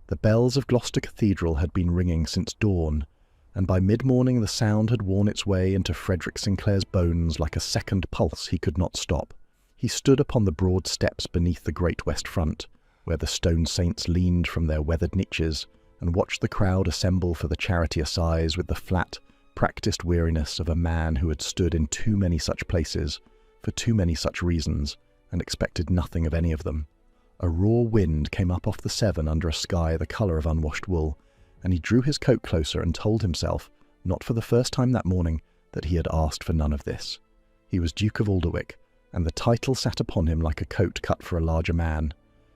The bells of Gloucester Cathedral had been ringing since dawn, and by mid-morning the sound had worn its way into Frederick Sinclair's bones like a second pulse he could not stop. He stood upon the broad steps beneath the great west front, where the stone saints leaned from their weathered niches, and watched the crowd assemble for the charity assize with the flat, practised weariness of a man who had stood in too many such places, for too many such reasons, and expected nothing of any of them. A raw wind came up off the Severn under a sky the colour of unwashed wool, and he drew his coat closer and told himself, not for the first time that morning, that he had asked for none of this. He was Duke of Alderwick, and the title sat upon him like a coat cut for a larger man.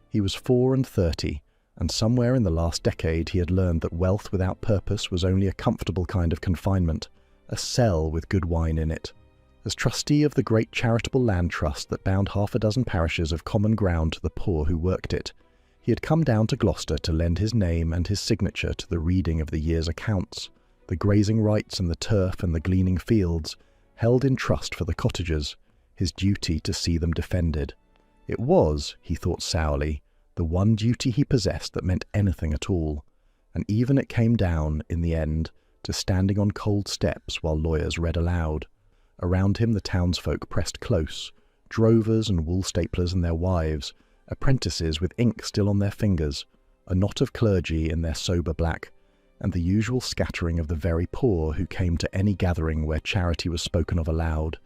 He was 34, and somewhere in the last decade he had learned that wealth without purpose was only a comfortable kind of confinement, a cell with good wine in it. As trustee of the great charitable land trust that bound half a dozen parishes of common ground to the poor who worked it, he had come down to Gloucester to lend his name and his signature to the reading of the year's accounts, the grazing rights and the turf and the gleaning fields, held in trust for the cottagers, his duty to see them defended. It was, he thought sourly, the one duty he possessed that meant anything at all, and even it came down, in the end, to standing on cold steps while lawyers read aloud. Around him the townsfolk pressed close, drovers and wool staplers and their wives, apprentices with ink still on their fingers, a knot of clergy in their sober black, and the usual scattering of the very poor who came to any gathering where charity was spoken of aloud,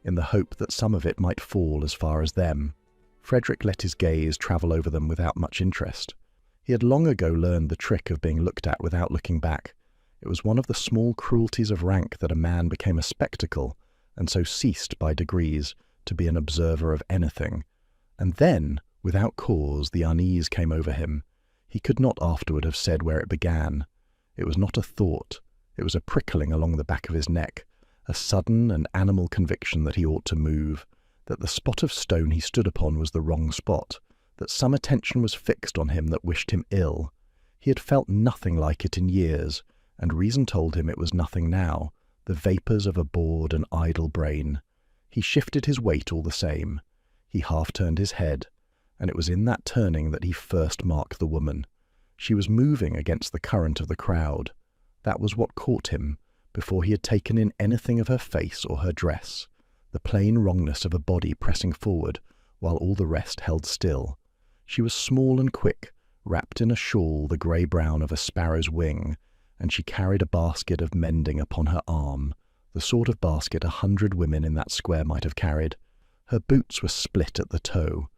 in the hope that some of it might fall as far as them. Frederick let his gaze travel over them without much interest. He had long ago learned the trick of being looked at without looking back. It was one of the small cruelties of rank that a man became a spectacle, and so ceased by degrees to be an observer of anything. And then, without cause, the unease came over him. He could not afterward have said where it began. It was not a thought. It was a prickling along the back of his neck, a sudden and animal conviction that he ought to move, that the spot of stone he stood upon was the wrong spot, that some attention was fixed on him that wished him ill. He had felt nothing like it in years, and reason told him it was nothing now, the vapours of a bored and idle brain. He shifted his weight all the same. He half-turned his head, and it was in that turning that he first marked the woman. She was moving against the current of the crowd. That was what caught him, before he had taken in anything of her face or her dress, the plain wrongness of a body pressing forward, while all the rest held still. She was small and quick, wrapped in a shawl the grey-brown of a sparrow's wing, and she carried a basket of mending upon her arm, the sort of basket 100 women in that square might have carried. Her boots were split at the toe,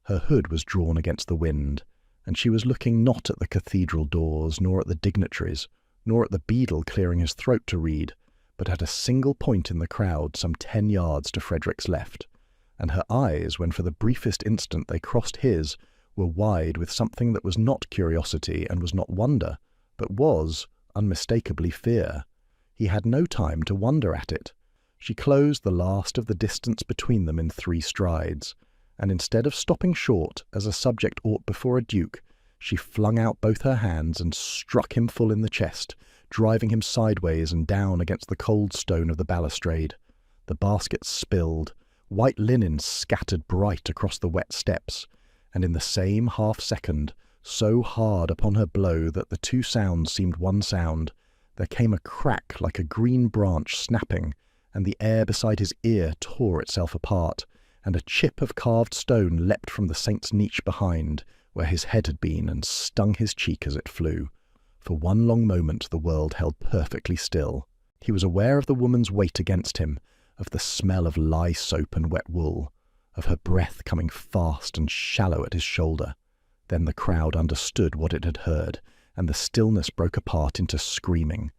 her hood was drawn against the wind, and she was looking not at the cathedral doors, nor at the dignitaries, nor at the beadle clearing his throat to read, but at a single point in the crowd some 10 yards to Frederick's left, and her eyes, when for the briefest instant they crossed his, were wide with something that was not curiosity and was not wonder, but was, unmistakably, fear. He had no time to wonder at it. She closed the last of the distance between them in 3 strides, and instead of stopping short, as a subject ought before a duke, she flung out both her hands and struck him full in the chest, driving him sideways and down against the cold stone of the balustrade. The basket spilled, white linen scattered bright across the wet steps, and in the same half-second, so hard upon her blow that the 2 sounds seemed one sound, there came a crack like a green branch snapping, and the air beside his ear tore itself apart, and a chip of carved stone leapt from the saint's niche behind, where his head had been, and stung his cheek as it flew. For one long moment the world held perfectly still. He was aware of the woman's weight against him, of the smell of lye soap and wet wool, of her breath coming fast and shallow at his shoulder. Then the crowd understood what it had heard, and the stillness broke apart into screaming.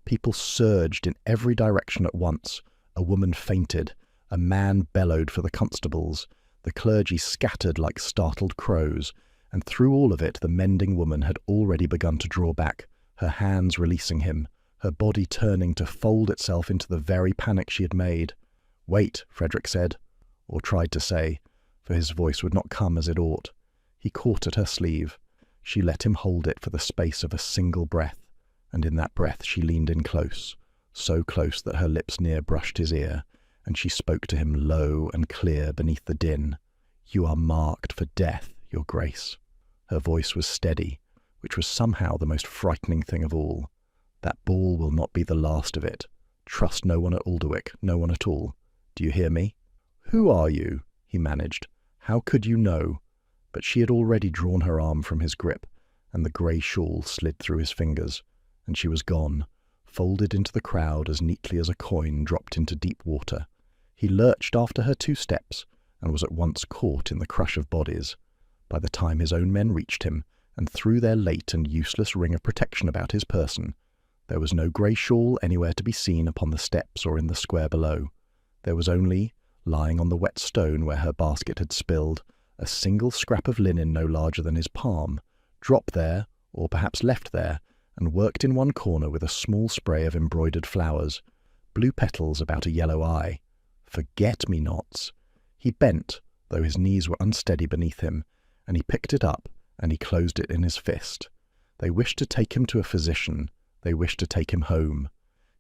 People surged in every direction at once. A woman fainted. A man bellowed for the constables. The clergy scattered like startled crows, and through all of it the mending woman had already begun to draw back, her hands releasing him, her body turning to fold itself into the very panic she had made. "Wait," Frederick said, or tried to say, for his voice would not come as it ought. He caught at her sleeve. She let him hold it for the space of a single breath, and in that breath she leaned in close, so close that her lips near brushed his ear, and she spoke to him low and clear beneath the din. "You are marked for death, your grace." Her voice was steady, which was somehow the most frightening thing of all. "That ball will not be the last of it. Trust no one at Alderwick, no one at all. Do you hear me?" "Who are you?" he managed. "How could you know?" But she had already drawn her arm from his grip, and the grey shawl slid through his fingers, and she was gone, folded into the crowd as neatly as a coin dropped into deep water. He lurched after her 2 steps, and was at once caught in the crush of bodies. By the time his own men reached him, and threw their late and useless ring of protection about his person, there was no grey shawl anywhere to be seen upon the steps or in the square below. There was only, lying on the wet stone where her basket had spilled, a single scrap of linen no larger than his palm, dropped there, or perhaps left there, and worked in one corner with a small spray of embroidered flowers, blue petals about a yellow eye. Forget-me-nots. He bent, though his knees were unsteady beneath him, and he picked it up, and he closed it in his fist. They wished to take him to a physician. They wished to take him home.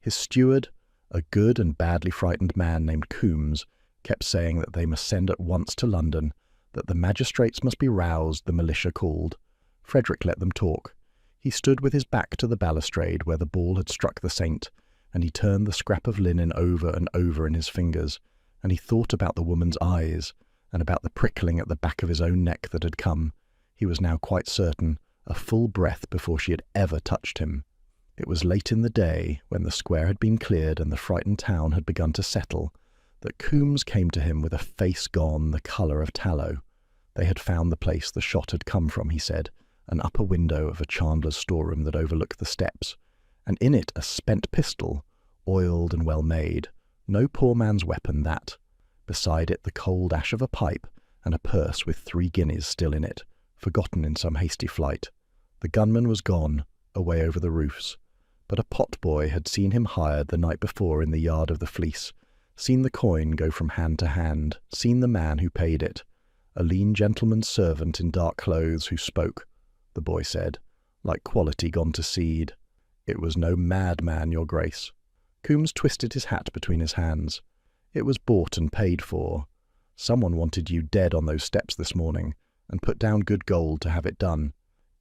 His steward, a good and badly frightened man named Coombs, kept saying that they must send at once to London, that the magistrates must be roused, the militia called. Frederick let them talk. He stood with his back to the balustrade where the ball had struck the saint, and he turned the scrap of linen over and over in his fingers, and he thought about the woman's eyes, and about the prickling at the back of his own neck that had come, he was now quite certain, a full breath before she had ever touched him. It was late in the day, when the square had been cleared and the frightened town had begun to settle, that Coombs came to him with a face gone the colour of tallow. They had found the place the shot had come from, he said, an upper window of a chandler's storeroom that overlooked the steps, and in it a spent pistol, oiled and well made, no poor man's weapon that. Beside it the cold ash of a pipe, and a purse with 3 guineas still in it, forgotten in some hasty flight. The gunman was gone, away over the roofs, but a pot-boy had seen him hired the night before in the yard of the Fleece, seen the coin go from hand to hand, seen the man who paid it, a lean gentleman's servant in dark clothes who spoke, the boy said, like quality gone to seed. "It was no madman, your grace." Coombs twisted his hat between his hands. "It was bought and paid for. Someone wanted you dead on those steps this morning, and put down good gold to have it done."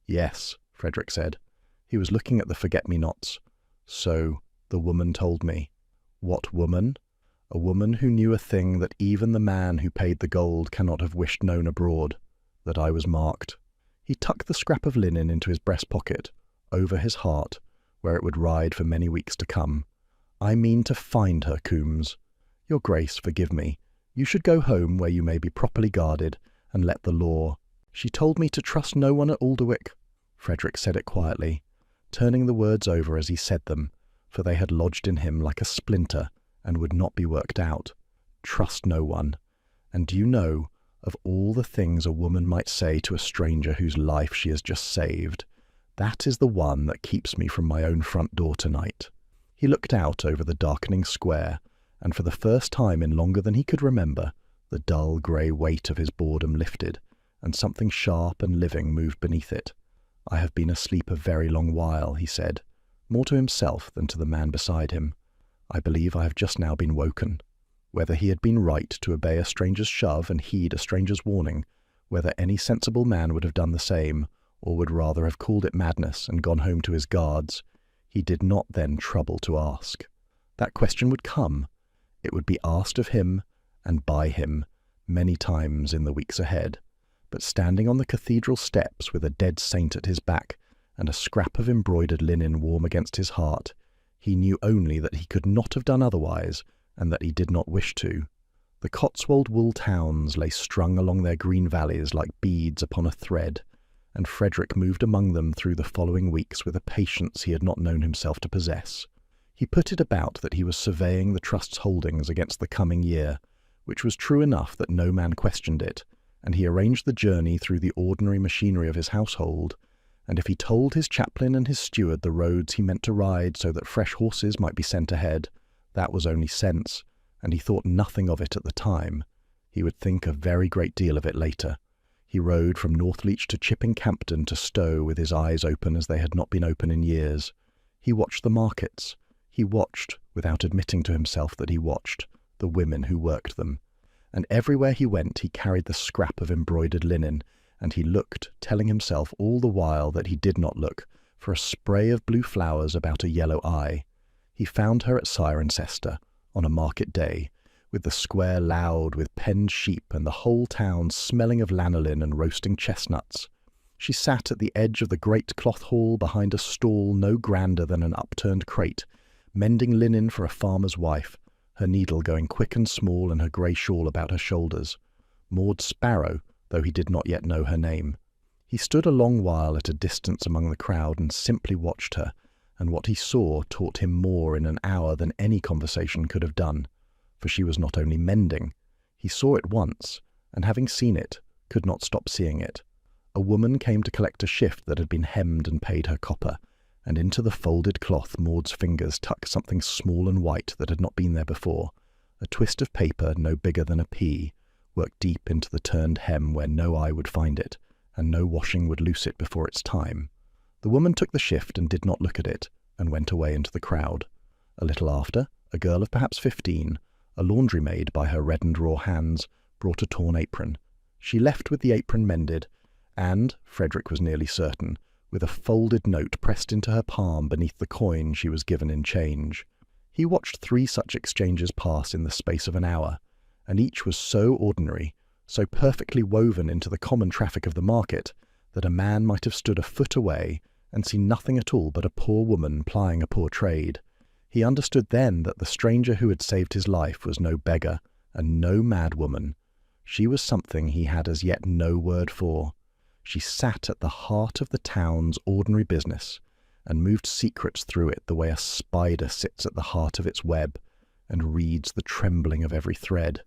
"Yes," Frederick said. He was looking at the forget-me-nots. "So, the woman told me." "What woman?" "A woman who knew a thing that even the man who paid the gold cannot have wished known abroad, that I was marked." He tucked the scrap of linen into his breast pocket, over his heart, where it would ride for many weeks to come. "I mean to find her, Coombs. Your Grace, forgive me. You should go home where you may be properly guarded, and let the law—" "She told me to trust no one at Alderwick." Frederick said it quietly, turning the words over as he said them, for they had lodged in him like a splinter, and would not be worked out. "Trust no one. And do you know, of all the things a woman might say to a stranger whose life she has just saved, that is the one that keeps me from my own front door tonight." He looked out over the darkening square, and for the first time in longer than he could remember, the dull grey weight of his boredom lifted, and something sharp and living moved beneath it. "I have been asleep a very long while," he said, more to himself than to the man beside him. "I believe I have just now been woken." Whether he had been right to obey a stranger's shove and heed a stranger's warning, whether any sensible man would have done the same, or would rather have called it madness and gone home to his guards, he did not then trouble to ask. That question would come. It would be asked of him, and by him, many times in the weeks ahead. But standing on the cathedral steps with a dead saint at his back, and a scrap of embroidered linen warm against his heart, he knew only that he could not have done otherwise, and that he did not wish to. The Cotswold wool towns lay strung along their green valleys like beads upon a thread, and Frederick moved among them through the following weeks with a patience he had not known himself to possess. He put it about that he was surveying the Trust's holdings against the coming year, which was true enough that no man questioned it, and he arranged the journey through the ordinary machinery of his household, and if he told his chaplain and his steward the roads he meant to ride so that fresh horses might be sent ahead, that was only sense, and he thought nothing of it at the time. He would think a very great deal of it later. He rode from Northleach to Chipping-Campden to Stowe with his eyes open as they had not been open in years. He watched the markets. He watched, without admitting to himself that he watched, the women who worked them. And everywhere he went he carried the scrap of embroidered linen, and he looked, telling himself all the while that he did not look, for a spray of blue flowers about a yellow eye. He found her at Cirencester, on a market day, with the square loud with penned sheep and the whole town smelling of lanolin and roasting chestnuts. She sat at the edge of the great cloth hall behind a stall no grander than an upturned crate, mending linen for a farmer's wife, her needle going quick and small and her grey shawl about her shoulders. Maud Sparrow, though he did not yet know her name. He stood a long while at a distance among the crowd and simply watched her, and what he saw taught him more in an hour than any conversation could have done, for she was not only mending. He saw it once, and having seen it, could not stop seeing it. A woman came to collect a shift that had been hemmed and paid her copper, and into the folded cloth Maud's fingers tucked something small and white that had not been there before, a twist of paper no bigger than a pea, worked deep into the turned hem where no eye would find it, and no washing would loose it before its time. The woman took the shift and did not look at it, and went away into the crowd. A little after, a girl of perhaps 15, a laundry maid by her reddened raw hands, brought a torn apron. She left with the apron mended, and, Frederick was nearly certain, with a folded note pressed into her palm beneath the coin she was given in change. He watched 3 such exchanges pass in the space of an hour, and each was so ordinary, so perfectly woven into the common traffic of the market, that a man might have stood a foot away and seen nothing at all but a poor woman plying a poor trade. He understood then that the stranger who had saved his life was no beggar, and no mad woman. She was something he had as yet no word for. She sat at the heart of the town's ordinary business, and moved secrets through it the way a spider sits at the heart of its web, and reads the trembling of every thread.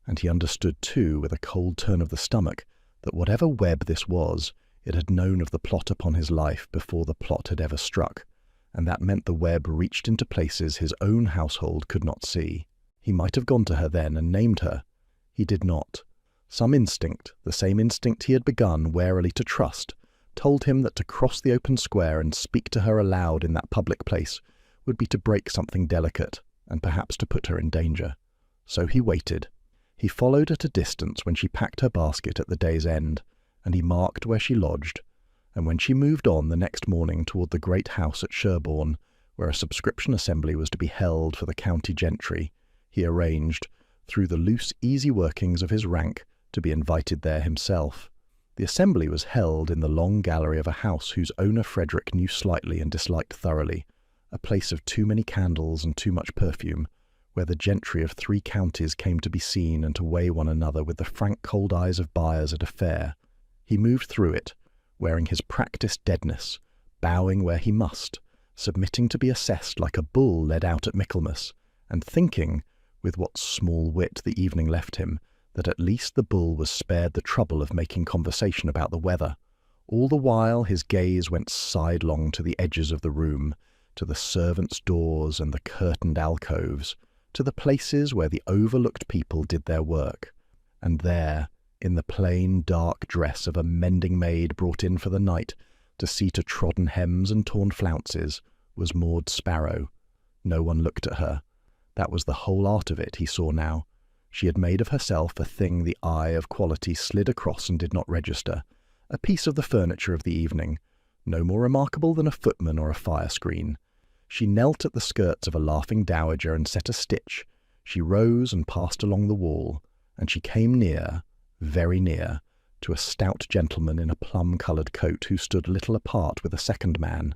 And he understood too, with a cold turn of the stomach, that whatever web this was, it had known of the plot upon his life before the plot had ever struck, and that meant the web reached into places his own household could not see. He might have gone to her then and named her. He did not. Some instinct, the same instinct he had begun warily to trust, told him that to cross the open square and speak to her aloud in that public place would be to break something delicate, and perhaps to put her in danger. So he waited. He followed at a distance when she packed her basket at the day's end, and he marked where she lodged, and when she moved on the next morning toward the great house at Sherborne, where a subscription assembly was to be held for the county gentry, he arranged, through the loose, easy workings of his rank, to be invited there himself. The assembly was held in the long gallery of a house whose owner Frederick knew slightly and disliked thoroughly, a place of too many candles and too much perfume, where the gentry of 3 counties came to be seen and to weigh one another with the frank cold eyes of buyers at a fair. He moved through it, wearing his practised deadness, bowing where he must, submitting to be assessed like a bull led out at Michaelmas, and thinking, with what small wit the evening left him, that at least the bull was spared the trouble of making conversation about the weather. All the while his gaze went sidelong to the edges of the room, to the servants' doors and the curtained alcoves, to the places where the overlooked people did their work. And there, in the plain dark dress of a mending maid brought in for the night to see to trodden hems and torn flounces, was Maud Sparrow. No one looked at her. That was the whole art of it, he saw now. She had made of herself a thing the eye of quality slid across and did not register, a piece of the furniture of the evening, no more remarkable than a footman or a fire-screen. She knelt at the skirts of a laughing dowager and set a stitch. She rose and passed along the wall, and she came near, very near, to a stout gentleman in a plum-coloured coat who stood a little apart with a second man,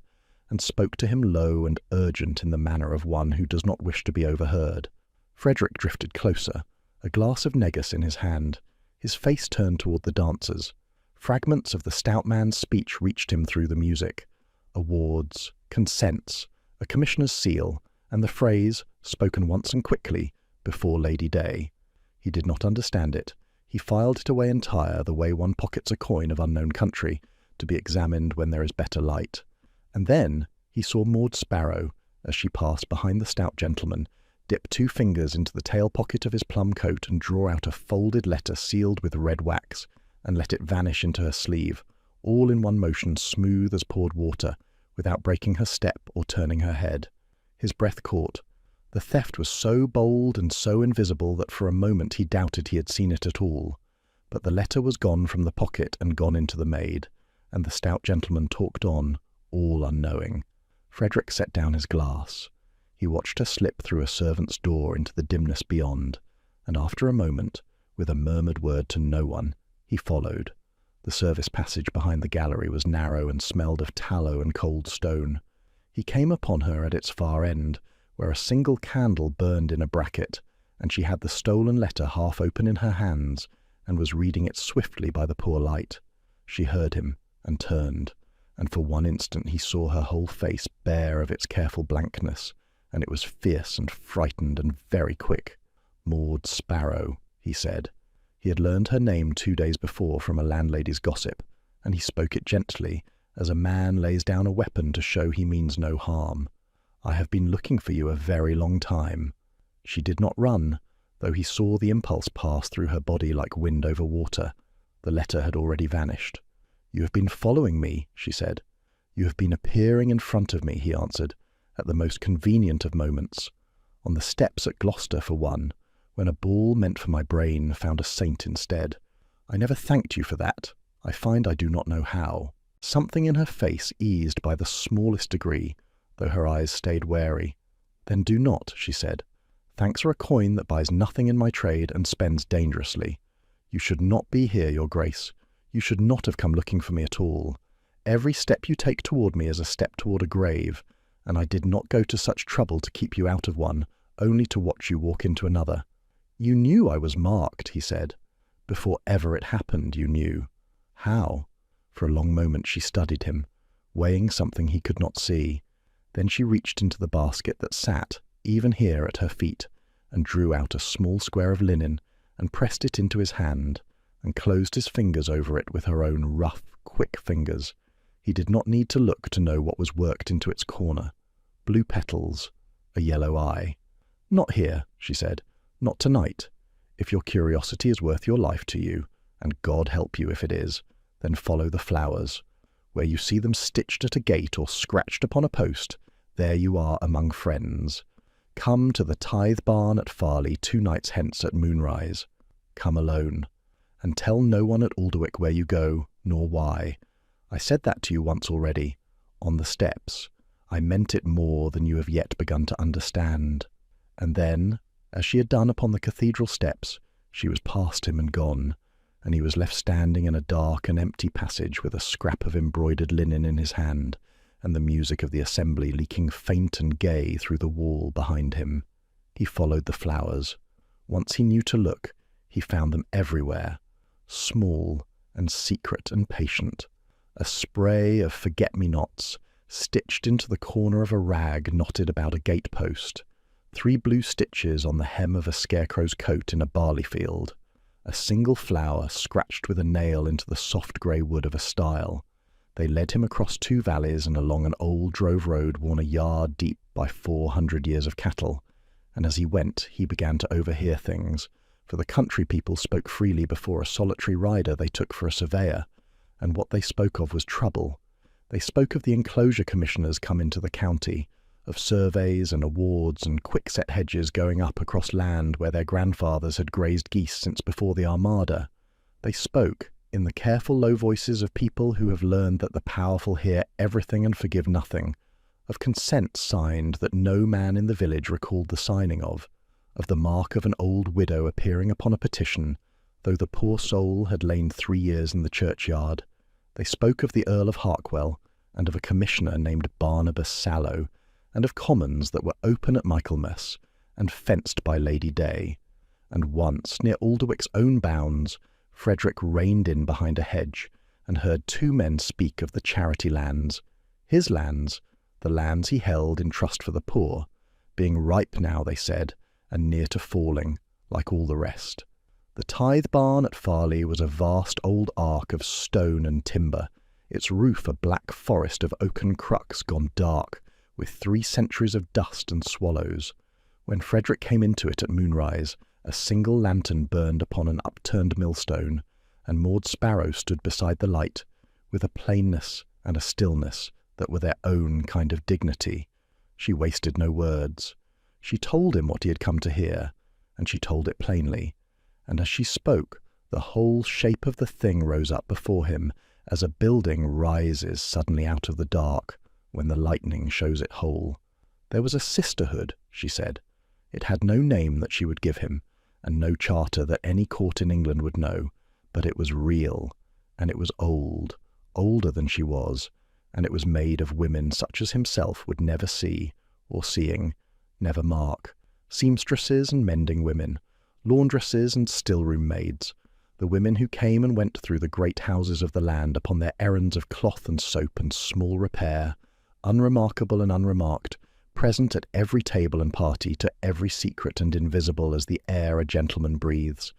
and spoke to him low and urgent in the manner of one who does not wish to be overheard. Frederick drifted closer, a glass of negus in his hand, his face turned toward the dancers. Fragments of the stout man's speech reached him through the music. Awards, consents, a commissioner's seal, and the phrase, spoken once and quickly, before Lady Day. He did not understand it. He filed it away entire, the way one pockets a coin of unknown country, to be examined when there is better light. And then he saw Maud Sparrow, as she passed behind the stout gentleman, dip 2 fingers into the tail pocket of his plum coat and draw out a folded letter sealed with red wax, and let it vanish into her sleeve, all in one motion smooth as poured water, without breaking her step or turning her head. His breath caught. The theft was so bold and so invisible that for a moment he doubted he had seen it at all. But the letter was gone from the pocket and gone into the maid, and the stout gentleman talked on, all unknowing. Frederick set down his glass. He watched her slip through a servant's door into the dimness beyond, and after a moment, with a murmured word to no one, he followed. The service passage behind the gallery was narrow and smelled of tallow and cold stone. He came upon her at its far end, where a single candle burned in a bracket, and she had the stolen letter half open in her hands, and was reading it swiftly by the poor light. She heard him, and turned, and for one instant he saw her whole face bare of its careful blankness, and it was fierce and frightened and very quick. "Maud Sparrow," he said. He had learned her name 2 days before from a landlady's gossip, and he spoke it gently, as a man lays down a weapon to show he means no harm. "I have been looking for you a very long time." She did not run, though he saw the impulse pass through her body like wind over water. The letter had already vanished. "You have been following me," she said. "You have been appearing in front of me," he answered, "at the most convenient of moments. On the steps at Gloucester, for one, when a ball meant for my brain found a saint instead. I never thanked you for that. I find I do not know how." Something in her face eased by the smallest degree, though her eyes stayed wary. "Then do not," she said. "Thanks are a coin that buys nothing in my trade and spends dangerously. You should not be here, your grace. You should not have come looking for me at all. Every step you take toward me is a step toward a grave, and I did not go to such trouble to keep you out of one, only to watch you walk into another." "You knew I was marked," he said. "Before ever it happened, you knew." "How?" For a long moment she studied him, weighing something he could not see. Then she reached into the basket that sat, even here, at her feet, and drew out a small square of linen, and pressed it into his hand, and closed his fingers over it with her own rough, quick fingers. He did not need to look to know what was worked into its corner. Blue petals, a yellow eye. "Not here," she said. "Not tonight. If your curiosity is worth your life to you, and God help you if it is, then follow the flowers. Where you see them stitched at a gate or scratched upon a post, there you are among friends. Come to the tithe barn at Farley 2 nights hence at moonrise. Come alone. And tell no one at Alderwick where you go, nor why. I said that to you once already, on the steps. I meant it more than you have yet begun to understand." And then, as she had done upon the cathedral steps, she was past him and gone, and he was left standing in a dark and empty passage with a scrap of embroidered linen in his hand, and the music of the assembly leaking faint and gay through the wall behind him. He followed the flowers. Once he knew to look, he found them everywhere, small and secret and patient, a spray of forget-me-nots stitched into the corner of a rag knotted about a gate-post, 3 blue stitches on the hem of a scarecrow's coat in a barley field, a single flower scratched with a nail into the soft grey wood of a stile. They led him across 2 valleys and along an old drove road worn a yard deep by 400 years of cattle, and as he went he began to overhear things, for the country people spoke freely before a solitary rider they took for a surveyor, and what they spoke of was trouble. They spoke of the enclosure commissioners come into the county, of surveys and awards and quickset hedges going up across land where their grandfathers had grazed geese since before the Armada. They spoke, in the careful low voices of people who have learned that the powerful hear everything and forgive nothing, of consents signed that no man in the village recalled the signing of the mark of an old widow appearing upon a petition, though the poor soul had lain 3 years in the churchyard. They spoke of the Earl of Harkwell, and of a commissioner named Barnabas Sallow, and of commons that were open at Michaelmas, and fenced by Lady Day. And once, near Alderwick's own bounds, Frederick reined in behind a hedge, and heard 2 men speak of the charity lands, his lands, the lands he held in trust for the poor, being ripe now, they said, and near to falling, like all the rest. The tithe barn at Farley was a vast old ark of stone and timber, its roof a black forest of oaken crux gone dark, with 3 centuries of dust and swallows. When Frederick came into it at moonrise, a single lantern burned upon an upturned millstone, and Maud Sparrow stood beside the light, with a plainness and a stillness that were their own kind of dignity. She wasted no words. She told him what he had come to hear, and she told it plainly, and as she spoke, The whole shape of the thing rose up before him, as a building rises suddenly out of the dark when the lightning shows it whole. There was a sisterhood, she said. It had no name that she would give him, and no charter that any court in England would know, but it was real, and it was old, older than she was, and it was made of women such as himself would never see, or seeing, never mark, seamstresses and mending women, laundresses and still-room maids, the women who came and went through the great houses of the land upon their errands of cloth and soap and small repair, unremarkable and unremarked, present at every table and party, to every secret and invisible as the air a gentleman breathes.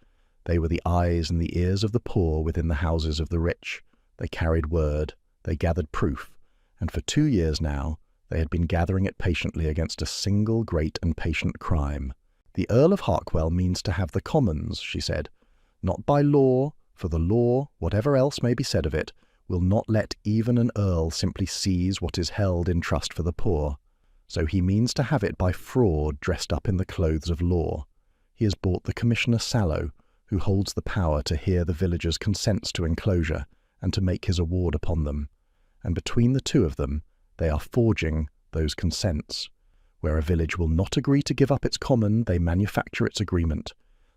They were the eyes and the ears of the poor within the houses of the rich. They carried word, they gathered proof, and for 2 years now they had been gathering it patiently against a single great and patient crime. The Earl of Harkwell means to have the commons, she said, not by law, for the law, whatever else may be said of it, will not let even an earl simply seize what is held in trust for the poor. So he means to have it by fraud dressed up in the clothes of law. He has bought the Commissioner Sallow, who holds the power to hear the villagers' consents to enclosure and to make his award upon them. And between the two of them, they are forging those consents. Where a village will not agree to give up its common, they manufacture its agreement.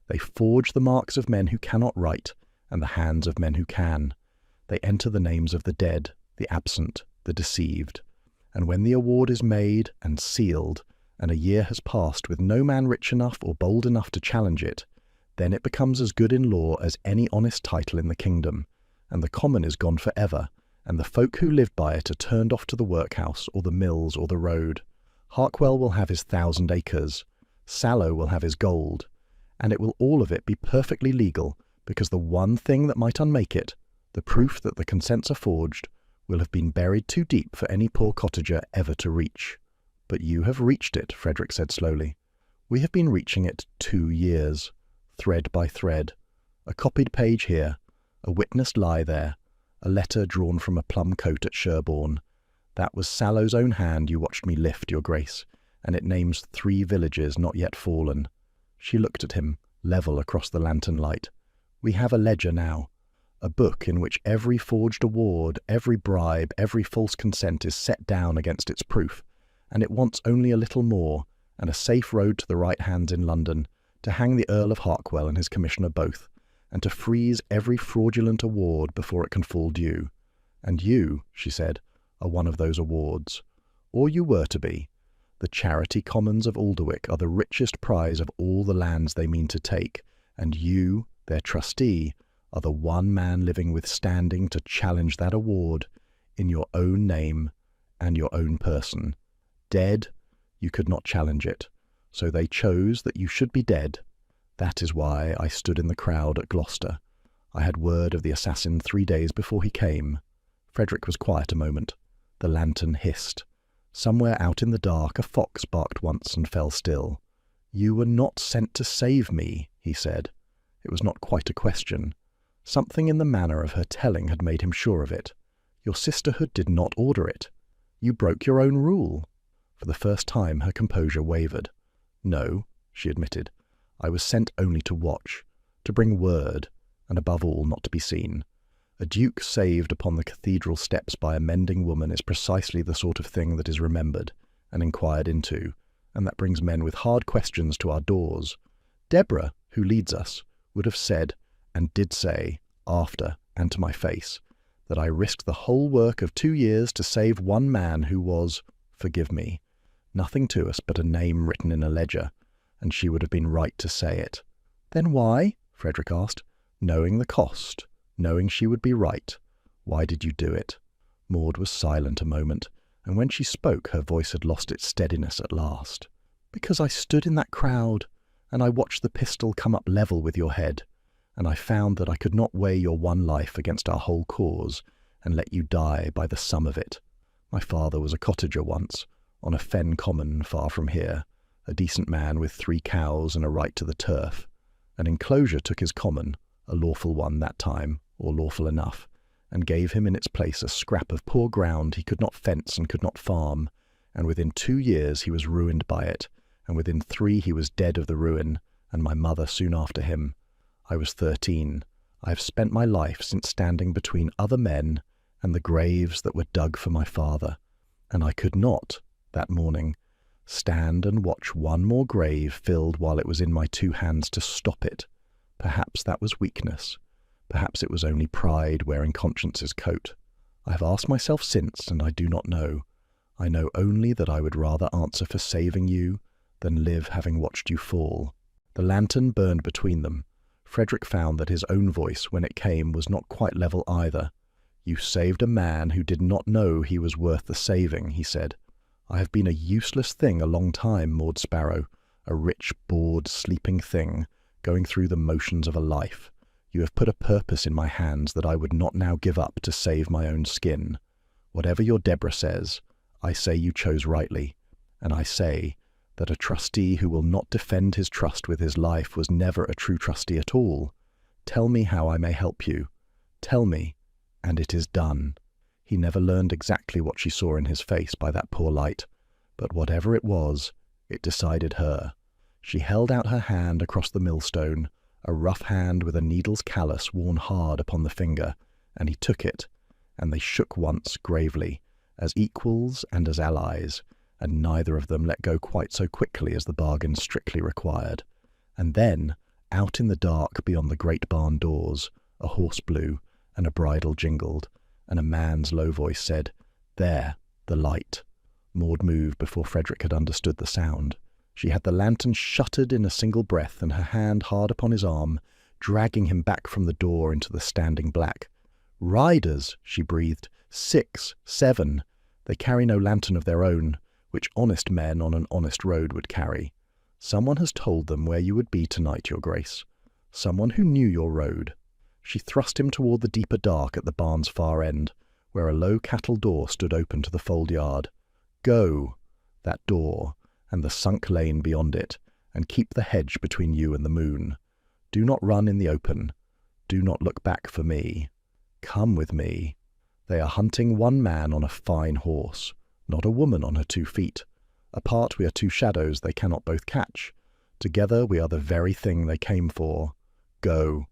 They forge the marks of men who cannot write, and the hands of men who can. They enter the names of the dead, the absent, the deceived. And when the award is made and sealed, and a year has passed with no man rich enough or bold enough to challenge it, then it becomes as good in law as any honest title in the kingdom, and the common is gone for ever, and the folk who live by it are turned off to the workhouse or the mills or the road. Harkwell will have his 1,000 acres, Sallow will have his gold, and it will all of it be perfectly legal, because the one thing that might unmake it, the proof that the consents are forged, will have been buried too deep for any poor cottager ever to reach. But you have reached it, Frederick said slowly. We have been reaching it 2 years, thread by thread. A copied page here, a witnessed lie there, a letter drawn from a plum coat at Sherborne. That was Sallow's own hand you watched me lift, your grace, and it names 3 villages not yet fallen. She looked at him, level across the lantern light. We have a ledger now, a book in which every forged award, every bribe, every false consent is set down against its proof, and it wants only a little more, and a safe road to the right hands in London, to hang the Earl of Harkwell and his commissioner both, and to freeze every fraudulent award before it can fall due. And you, she said, are one of those awards. Or you were to be. The charity commons of Alderwick are the richest prize of all the lands they mean to take, and you, their trustee, are the one man living with standing to challenge that award in your own name and your own person. Dead, you could not challenge it, so they chose that you should be dead. That is why I stood in the crowd at Gloucester. I had word of the assassin 3 days before he came. Frederick was quiet a moment. The lantern hissed. Somewhere out in the dark a fox barked once and fell still. You were not sent to save me, he said. It was not quite a question. Something in the manner of her telling had made him sure of it. Your sisterhood did not order it. You broke your own rule. For the first time her composure wavered. No, she admitted. I was sent only to watch, to bring word, and above all not to be seen. A duke saved upon the cathedral steps by a mending woman is precisely the sort of thing that is remembered and inquired into, and that brings men with hard questions to our doors. Deborah, who leads us, would have said, and did say, after and to my face, that I risked the whole work of 2 years to save one man who was, forgive me, nothing to us but a name written in a ledger, and she would have been right to say it. Then why, Frederick asked, knowing the cost, knowing she would be right, why did you do it? Maud was silent a moment, and when she spoke her voice had lost its steadiness at last. Because I stood in that crowd, and I watched the pistol come up level with your head, and I found that I could not weigh your one life against our whole cause, and let you die by the sum of it. My father was a cottager once, on a fen common far from here, a decent man with 3 cows and a right to the turf. An enclosure took his common, a lawful one that time, or lawful enough, and gave him in its place a scrap of poor ground he could not fence and could not farm, and within 2 years he was ruined by it, and within 3 he was dead of the ruin, and my mother soon after him. I was 13. I have spent my life since standing between other men and the graves that were dug for my father, and I could not, that morning, stand and watch one more grave filled while it was in my 2 hands to stop it. Perhaps that was weakness. Perhaps it was only pride wearing conscience's coat. I have asked myself since, and I do not know. I know only that I would rather answer for saving you than live having watched you fall. The lantern burned between them. Frederick found that his own voice, when it came, was not quite level either. "You saved a man who did not know he was worth the saving," he said. "I have been a useless thing a long time, Maud Sparrow, a rich, bored, sleeping thing, going through the motions of a life. You have put a purpose in my hands that I would not now give up to save my own skin. Whatever your Deborah says, I say you chose rightly, and I say that a trustee who will not defend his trust with his life was never a true trustee at all. Tell me how I may help you. Tell me, and it is done." He never learned exactly what she saw in his face by that poor light, but whatever it was, it decided her. She held out her hand across the millstone, a rough hand with a needle's callus worn hard upon the finger, and he took it, and they shook once gravely, as equals and as allies, and neither of them let go quite so quickly as the bargain strictly required. And then, out in the dark beyond the great barn doors, a horse blew, and a bridle jingled, and a man's low voice said, "There, the light." Maud moved before Frederick had understood the sound. She had the lantern shuttered in a single breath, and her hand hard upon his arm, dragging him back from the door into the standing black. "Riders," she breathed. 6, 7. They carry no lantern of their own, which honest men on an honest road would carry. Someone has told them where you would be tonight, your grace. Someone who knew your road. She thrust him toward the deeper dark at the barn's far end, where a low cattle door stood open to the fold yard. "Go, that door, and the sunk lane beyond it, and keep the hedge between you and the moon. Do not run in the open. Do not look back for me. Come with me. They are hunting one man on a fine horse, not a woman on her 2 feet. Apart we are 2 shadows they cannot both catch. Together we are the very thing they came for. Go."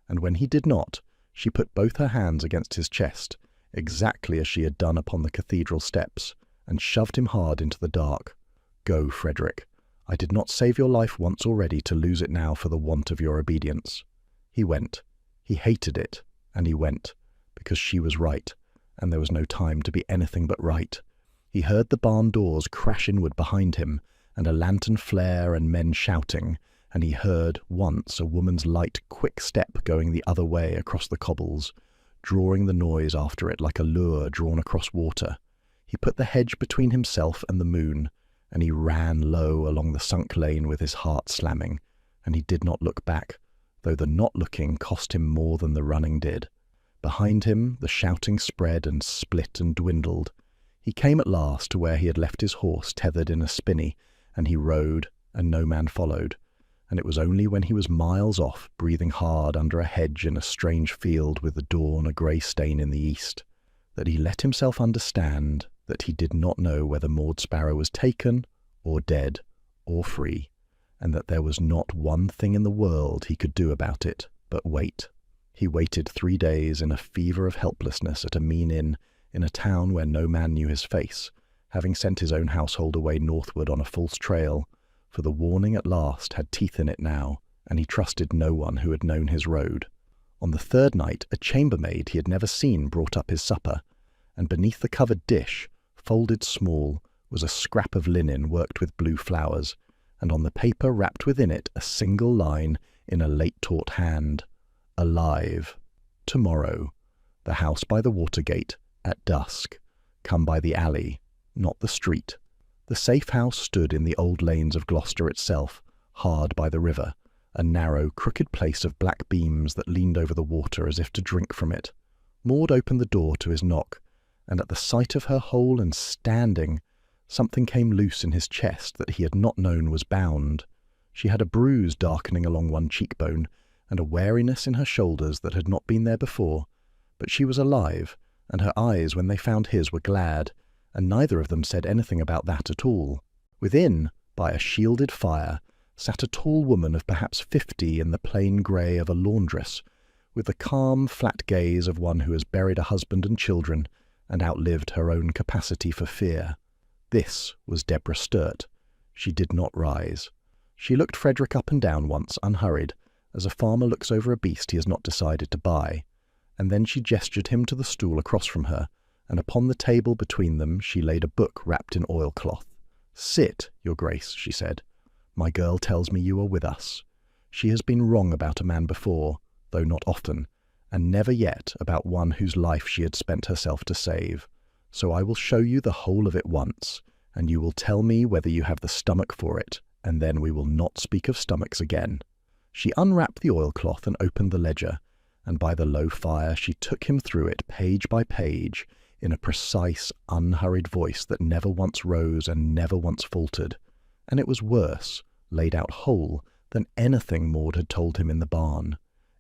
And when he did not, she put both her hands against his chest, exactly as she had done upon the cathedral steps, and shoved him hard into the dark. "Go, Frederick. I did not save your life once already to lose it now for the want of your obedience." He went. He hated it, and he went, because she was right, and there was no time to be anything but right. He heard the barn doors crash inward behind him, and a lantern flare and men shouting, and he heard, once, a woman's light, quick step going the other way across the cobbles, drawing the noise after it like a lure drawn across water. He put the hedge between himself and the moon, and he ran low along the sunk lane with his heart slamming, and he did not look back, though the not looking cost him more than the running did. Behind him the shouting spread and split and dwindled. He came at last to where he had left his horse tethered in a spinney, and he rode, and no man followed. And it was only when he was miles off, breathing hard under a hedge in a strange field with the dawn a grey stain in the east, that he let himself understand that he did not know whether Maud Sparrow was taken, or dead, or free, and that there was not one thing in the world he could do about it but wait. He waited 3 days in a fever of helplessness at a mean inn in a town where no man knew his face, having sent his own household away northward on a false trail, for the warning at last had teeth in it now, and he trusted no one who had known his road. On the 3rd night a chambermaid he had never seen brought up his supper, and beneath the covered dish, folded small, was a scrap of linen worked with blue flowers, and on the paper wrapped within it a single line in a late-taught hand. "Alive. Tomorrow. The house by the water gate, at dusk. Come by the alley, not the street." The safe house stood in the old lanes of Gloucester itself, hard by the river, a narrow, crooked place of black beams that leaned over the water as if to drink from it. Maud opened the door to his knock, and at the sight of her whole and standing, something came loose in his chest that he had not known was bound. She had a bruise darkening along one cheekbone, and a wariness in her shoulders that had not been there before, but she was alive, and her eyes when they found his were glad, and neither of them said anything about that at all. Within, by a shielded fire, sat a tall woman of perhaps 50 in the plain grey of a laundress, with the calm, flat gaze of one who has buried a husband and children and outlived her own capacity for fear. This was Deborah Sturt. She did not rise. She looked Frederick up and down once, unhurried, as a farmer looks over a beast he has not decided to buy, and then she gestured him to the stool across from her, and upon the table between them she laid a book wrapped in oilcloth. "Sit, Your Grace," she said. "My girl tells me you are with us. She has been wrong about a man before, though not often, and never yet about one whose life she had spent herself to save. So I will show you the whole of it once, and you will tell me whether you have the stomach for it, and then we will not speak of stomachs again." She unwrapped the oilcloth and opened the ledger, and by the low fire she took him through it page by page, in a precise, unhurried voice that never once rose and never once faltered. And it was worse, laid out whole, than anything Maud had told him in the barn.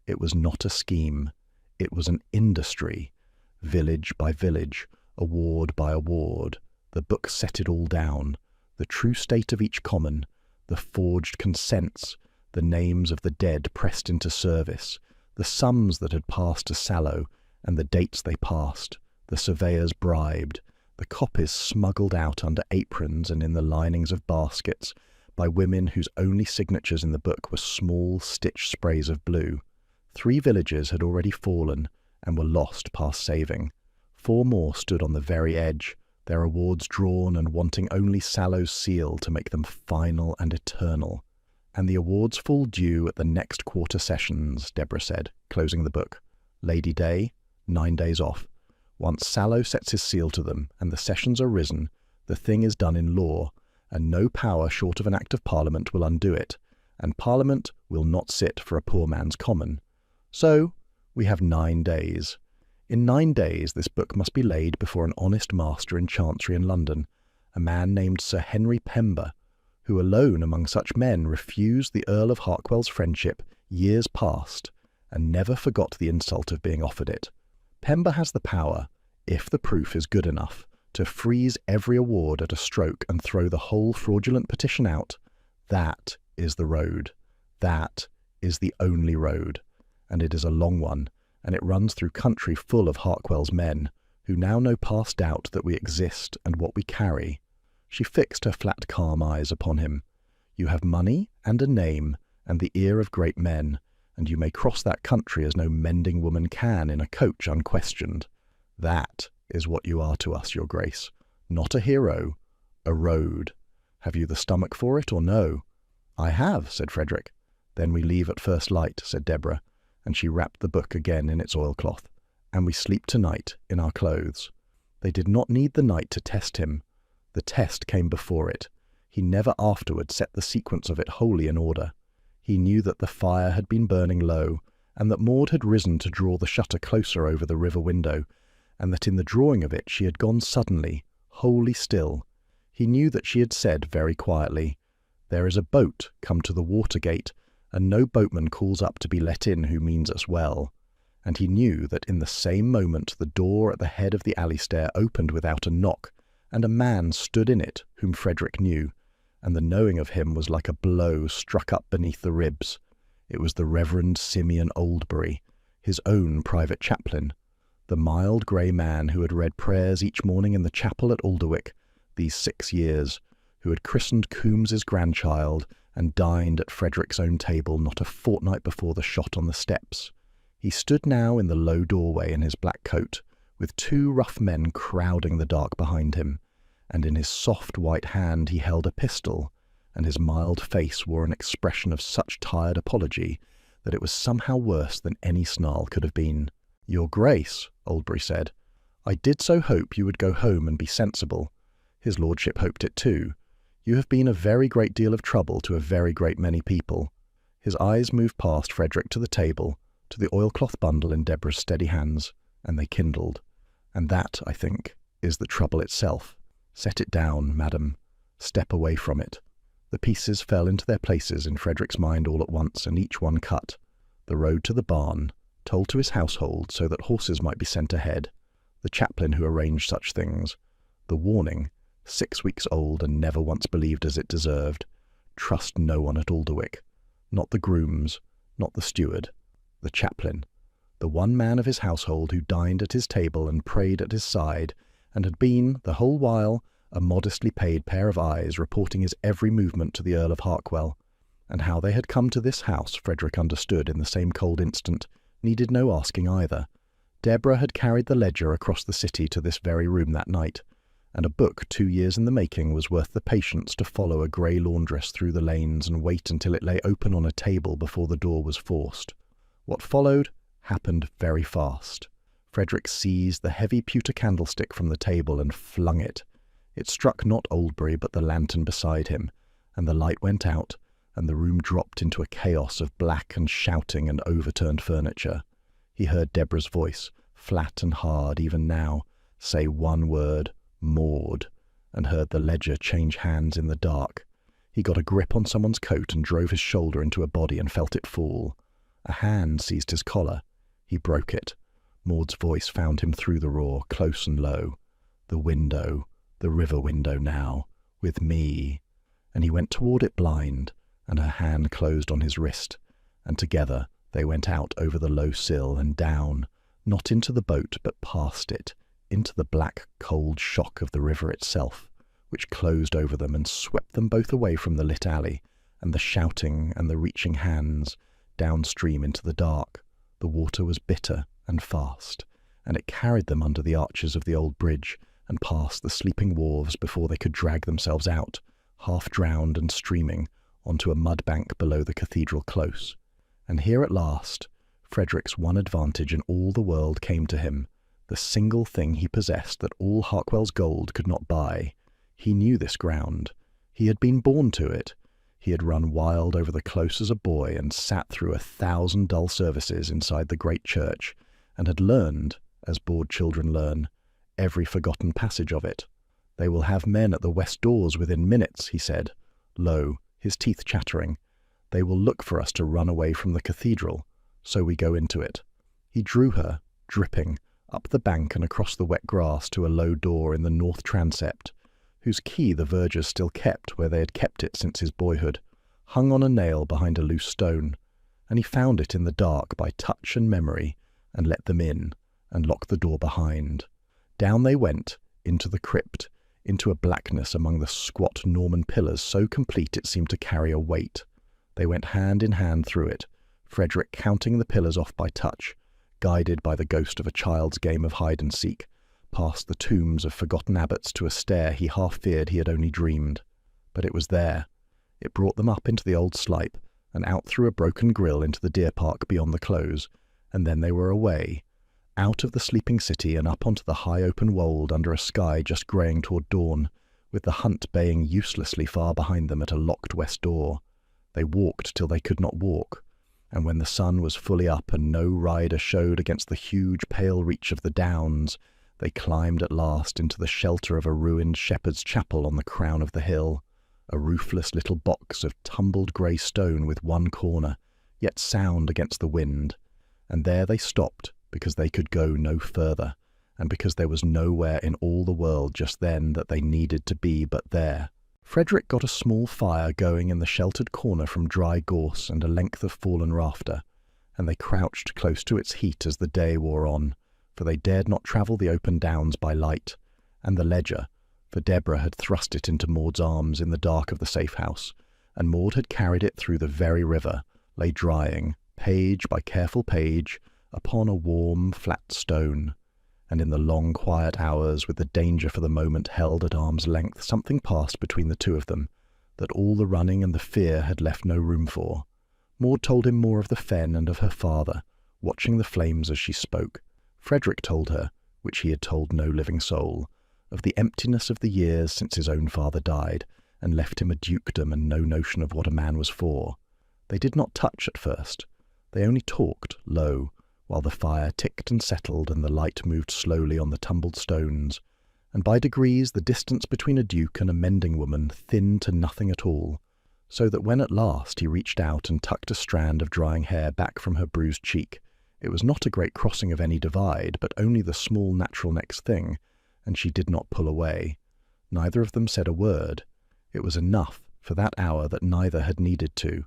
It was not a scheme. It was an industry. Village by village, award by award, the book set it all down, the true state of each common, the forged consents, the names of the dead pressed into service, the sums that had passed to Sallow, and the dates they passed, the surveyors bribed, the copies smuggled out under aprons and in the linings of baskets by women whose only signatures in the book were small stitched sprays of blue. 3 villages had already fallen and were lost past saving. 4 more stood on the very edge, their awards drawn and wanting only Sallow's seal to make them final and eternal. "And the awards fall due at the next quarter sessions," Deborah said, closing the book. "Lady Day, 9 days off. Once Sallow sets his seal to them and the sessions are risen, the thing is done in law, and no power short of an Act of Parliament will undo it, and Parliament will not sit for a poor man's common. So we have 9 days. In 9 days this book must be laid before an honest master in Chancery in London, a man named Sir Henry Pember, who alone among such men refused the Earl of Harkwell's friendship years past, and never forgot the insult of being offered it. Pember has the power, if the proof is good enough, to freeze every award at a stroke and throw the whole fraudulent petition out. That is the road. That is the only road. And it is a long one, and it runs through country full of Harkwell's men, who now know past doubt that we exist and what we carry. She fixed her flat, calm eyes upon him. "You have money and a name and the ear of great men, and you may cross that country as no mending woman can in a coach unquestioned. That is what you are to us, Your Grace. Not a hero, a road. Have you the stomach for it or no?" "I have," said Frederick. "Then we leave at first light," said Deborah, and she wrapped the book again in its oilcloth. "And we sleep tonight in our clothes." They did not need the night to test him. The test came before it. He never afterward set the sequence of it wholly in order. He knew that the fire had been burning low, and that Maud had risen to draw the shutter closer over the river window, and that in the drawing of it she had gone suddenly, wholly still. He knew that she had said very quietly, "There is a boat come to the water gate, and no boatman calls up to be let in who means us well." And he knew that in the same moment the door at the head of the alley stair opened without a knock, and a man stood in it whom Frederick knew, and the knowing of him was like a blow struck up beneath the ribs. It was the Reverend Simeon Oldbury, his own private chaplain, the mild grey man who had read prayers each morning in the chapel at Alderwick these 6 years, who had christened Coombes's grandchild and dined at Frederick's own table not a fortnight before the shot on the steps. He stood now in the low doorway in his black coat, with 2 rough men crowding the dark behind him, and in his soft white hand he held a pistol, and his mild face wore an expression of such tired apology that it was somehow worse than any snarl could have been. "Your Grace," Oldbury said, "I did so hope you would go home and be sensible. His lordship hoped it too. You have been a very great deal of trouble to a very great many people." His eyes moved past Frederick to the table, to the oilcloth bundle in Deborah's steady hands, and they kindled. "And that, I think, is the trouble itself. Set it down, madam. Step away from it." The pieces fell into their places in Frederick's mind all at once, and each one cut. The road to the barn, told to his household so that horses might be sent ahead. The chaplain who arranged such things. The warning, 6 weeks old and never once believed as it deserved. Trust no one at Alderwick. Not the grooms, not the steward. The chaplain. the one man of his household who dined at his table and prayed at his side, and had been, the whole while, a modestly paid pair of eyes reporting his every movement to the Earl of Harkwell. And how they had come to this house, Frederick understood in the same cold instant, needed no asking either. Deborah had carried the ledger across the city to this very room that night, and a book 2 years in the making was worth the patience to follow a grey laundress through the lanes and wait until it lay open on a table before the door was forced. What followed happened very fast. Frederick seized the heavy pewter candlestick from the table and flung it. It struck not Oldbury but the lantern beside him, and the light went out, and the room dropped into a chaos of black and shouting and overturned furniture. He heard Deborah's voice, flat and hard even now, say one word, Maud, and heard the ledger change hands in the dark. He got a grip on someone's coat and drove his shoulder into a body and felt it fall. A hand seized his collar. He broke it. Maud's voice found him through the roar, close and low. The window, the river window now, with me. And he went toward it blind, and her hand closed on his wrist, and together they went out over the low sill and down, not into the boat but past it, into the black, cold shock of the river itself, which closed over them and swept them both away from the lit alley, and the shouting and the reaching hands, downstream into the dark. The water was bitter and fast, and it carried them under the arches of the old bridge and past the sleeping wharves before they could drag themselves out, half drowned and streaming, onto a mud bank below the cathedral close. And here at last, Frederick's one advantage in all the world came to him, the single thing he possessed that all Harkwell's gold could not buy. He knew this ground. He had been born to it. He had run wild over the close as a boy and sat through 1,000 dull services inside the great church, and had learned, as bored children learn, every forgotten passage of it. "They will have men at the west doors within minutes," he said, low, his teeth chattering. "They will look for us to run away from the cathedral, so we go into it." He drew her, dripping, up the bank and across the wet grass to a low door in the north transept, whose key the vergers still kept where they had kept it since his boyhood, hung on a nail behind a loose stone, and he found it in the dark by touch and memory, and let them in, and locked the door behind. Down they went, into the crypt, into a blackness among the squat Norman pillars so complete it seemed to carry a weight. They went hand in hand through it, Frederick counting the pillars off by touch, guided by the ghost of a child's game of hide-and-seek, past the tombs of forgotten abbots to a stair he half feared he had only dreamed. But it was there. It brought them up into the old slipe, and out through a broken grill into the deer park beyond the close, and then they were away, out of the sleeping city and up onto the high open wold under a sky just greying toward dawn, with the hunt baying uselessly far behind them at a locked west door. They walked till they could not walk, and when the sun was fully up and no rider showed against the huge pale reach of the downs, they climbed at last into the shelter of a ruined shepherd's chapel on the crown of the hill, a roofless little box of tumbled grey stone with one corner, yet sound against the wind, and there they stopped because they could go no further, and because there was nowhere in all the world just then that they needed to be but there. Frederick got a small fire going in the sheltered corner from dry gorse and a length of fallen rafter, and they crouched close to its heat as the day wore on, for they dared not travel the open downs by light, and the ledger, for Deborah had thrust it into Maud's arms in the dark of the safe house, and Maud had carried it through the very river, lay drying, page by careful page, upon a warm, flat stone. And in the long, quiet hours, with the danger for the moment held at arm's length, something passed between the two of them, that all the running and the fear had left no room for. Maud told him more of the fen and of her father, watching the flames as she spoke. Frederick told her, which he had told no living soul, of the emptiness of the years since his own father died, and left him a dukedom and no notion of what a man was for. They did not touch at first. They only talked low, while the fire ticked and settled and the light moved slowly on the tumbled stones, and by degrees the distance between a duke and a mending woman thinned to nothing at all, so that when at last he reached out and tucked a strand of drying hair back from her bruised cheek, it was not a great crossing of any divide, but only the small natural next thing, and she did not pull away. Neither of them said a word. It was enough for that hour that neither had needed to.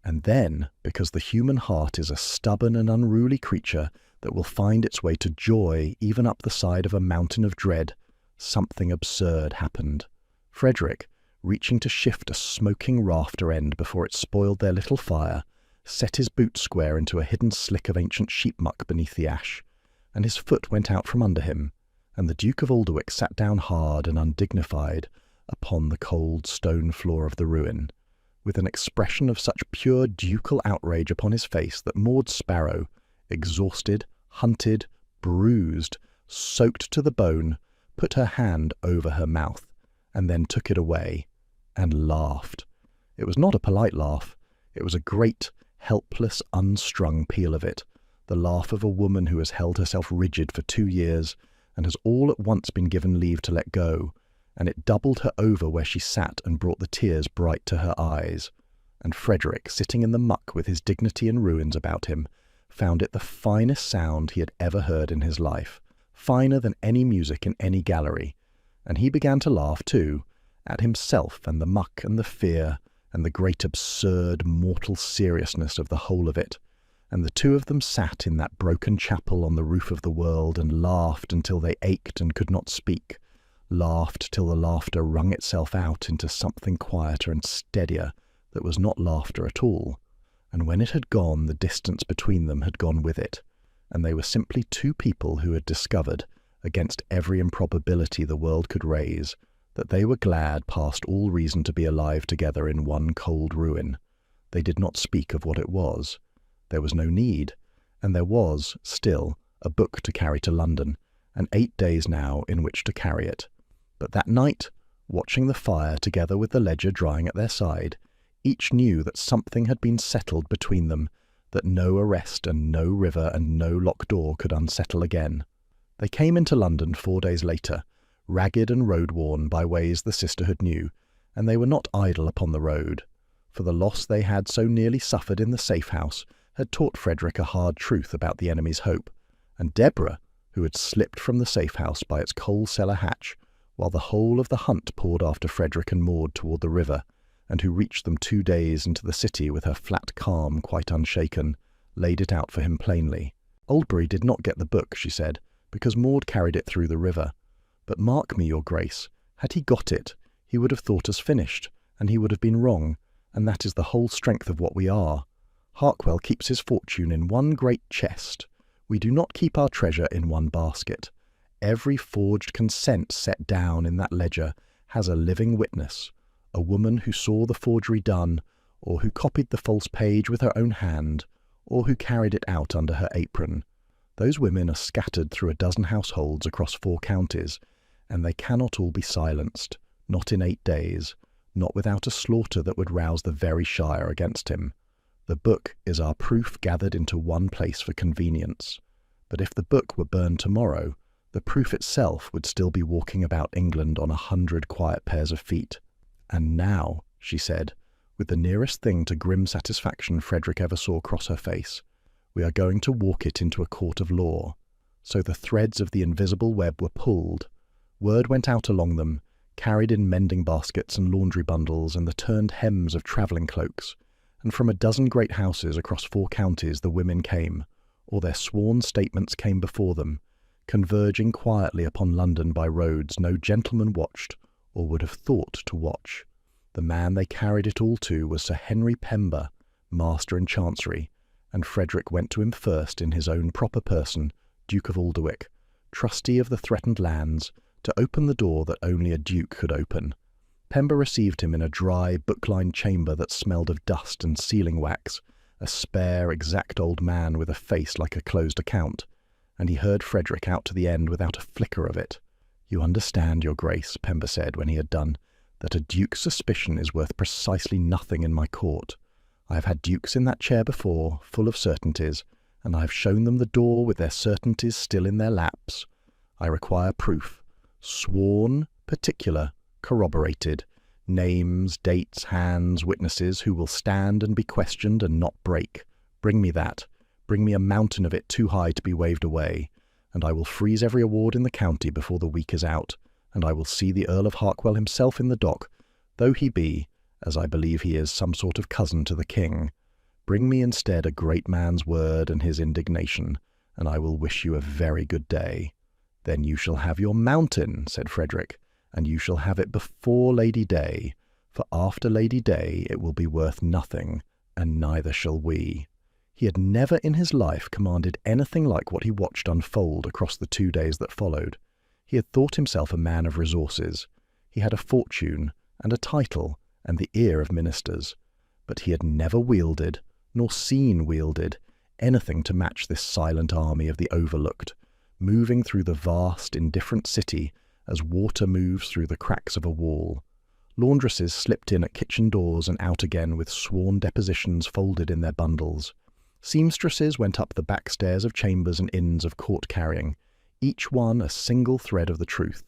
And then, because the human heart is a stubborn and unruly creature, that will find its way to joy even up the side of a mountain of dread, something absurd happened. Frederick, reaching to shift a smoking rafter end before it spoiled their little fire, set his boot square into a hidden slick of ancient sheep muck beneath the ash, and his foot went out from under him, and the Duke of Alderwick sat down hard and undignified upon the cold stone floor of the ruin, with an expression of such pure ducal outrage upon his face that Maud Sparrow, exhausted, hunted, bruised, soaked to the bone, put her hand over her mouth, and then took it away, and laughed. It was not a polite laugh. It was a great, helpless, unstrung peal of it, the laugh of a woman who has held herself rigid for 2 years, and has all at once been given leave to let go, and it doubled her over where she sat and brought the tears bright to her eyes. And Frederick, sitting in the muck with his dignity and ruins about him, found it the finest sound he had ever heard in his life, finer than any music in any gallery, and he began to laugh too, at himself and the muck and the fear and the great absurd mortal seriousness of the whole of it. And the two of them sat in that broken chapel on the roof of the world and laughed until they ached and could not speak, laughed till the laughter wrung itself out into something quieter and steadier that was not laughter at all. And when it had gone, the distance between them had gone with it, and they were simply two people who had discovered, against every improbability the world could raise, that they were glad past all reason to be alive together in one cold ruin. They did not speak of what it was. There was no need, and there was, still, a book to carry to London, and 8 days now in which to carry it. But that night, watching the fire together with the ledger drying at their side, each knew that something had been settled between them, that no arrest and no river and no locked door could unsettle again. They came into London 4 days later, ragged and road-worn by ways the sisterhood knew, and they were not idle upon the road, for the loss they had so nearly suffered in the safe-house had taught Frederick a hard truth about the enemy's hope, and Deborah, who had slipped from the safe-house by its coal-cellar hatch, while the whole of the hunt poured after Frederick and Maud toward the river, and who reached them 2 days into the city with her flat calm quite unshaken, laid it out for him plainly. Oldbury did not get the book, she said, because Maud carried it through the river. But mark me, your grace, had he got it, he would have thought us finished, and he would have been wrong, and that is the whole strength of what we are. Harkwell keeps his fortune in one great chest. We do not keep our treasure in one basket. Every forged consent set down in that ledger has a living witness, a woman who saw the forgery done, or who copied the false page with her own hand, or who carried it out under her apron. Those women are scattered through a dozen households across 4 counties, and they cannot all be silenced, not in 8 days, not without a slaughter that would rouse the very shire against him. The book is our proof gathered into one place for convenience. But if the book were burned tomorrow, the proof itself would still be walking about England on 100 quiet pairs of feet. And now, she said, with the nearest thing to grim satisfaction Frederick ever saw cross her face, we are going to walk it into a court of law. So the threads of the invisible web were pulled. Word went out along them, carried in mending baskets and laundry bundles and the turned hems of travelling cloaks, and from a dozen great houses across 4 counties the women came, or their sworn statements came before them, converging quietly upon London by roads no gentleman watched, or would have thought to watch. The man they carried it all to was Sir Henry Pember, Master in Chancery, and Frederick went to him first in his own proper person, Duke of Alderwick, trustee of the threatened lands, to open the door that only a duke could open. Pember received him in a dry, book-lined chamber that smelled of dust and sealing wax, a spare, exact old man with a face like a closed account, and he heard Frederick out to the end without a flicker of it. "You understand, your grace," Pember said when he had done, "that a duke's suspicion is worth precisely nothing in my court. I have had dukes in that chair before, full of certainties, and I have shown them the door with their certainties still in their laps. I require proof, sworn, particular, corroborated, names, dates, hands, witnesses who will stand and be questioned and not break. Bring me that. Bring me a mountain of it too high to be waved away, and I will freeze every award in the county before the week is out, and I will see the Earl of Harkwell himself in the dock, though he be, as I believe he is, some sort of cousin to the king. Bring me instead a great man's word and his indignation, and I will wish you a very good day." "Then you shall have your mountain," said Frederick, "and you shall have it before Lady Day, for after Lady Day it will be worth nothing, and neither shall we." He had never in his life commanded anything like what he watched unfold across the 2 days that followed. He had thought himself a man of resources. He had a fortune and a title and the ear of ministers, but he had never wielded, nor seen wielded, anything to match this silent army of the overlooked, moving through the vast, indifferent city as water moves through the cracks of a wall. Laundresses slipped in at kitchen doors and out again with sworn depositions folded in their bundles. Seamstresses went up the back stairs of chambers and inns of court-carrying, each one a single thread of the truth.